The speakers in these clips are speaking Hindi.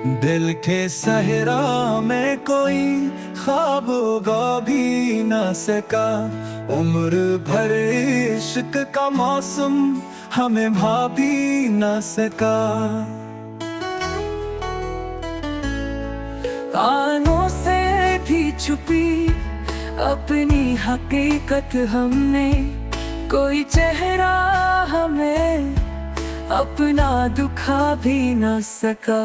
दिल के सहरा में कोई ख्वाब उगा भी ना सका। उम्र भर इश्क का मौसम हमें भा भी ना सका। कानों से भी छुपी अपनी हकीकत हमने, कोई चेहरा हमें अपना दुखा भी ना सका।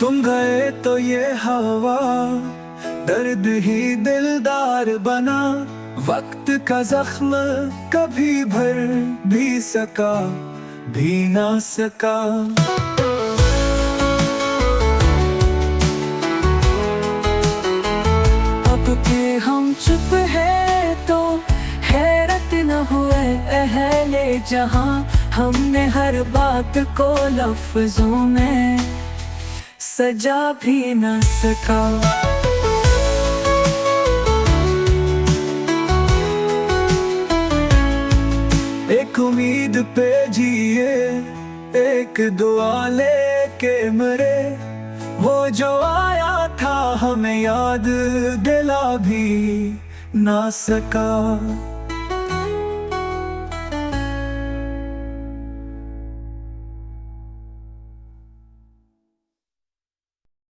तुम गए तो ये हवा दर्द ही दिलदार बना। वक्त का जख्म कभी भर भी सका भी ना सका। अब के हम चुप है तो हैरत न हुए अहले जहां। हमने हर बात को लफ्जों में सजा भी न सका। एक उम्मीद पे जिए एक दुआ लेके मरे। वो जो आया था हमें याद दिला भी ना सका।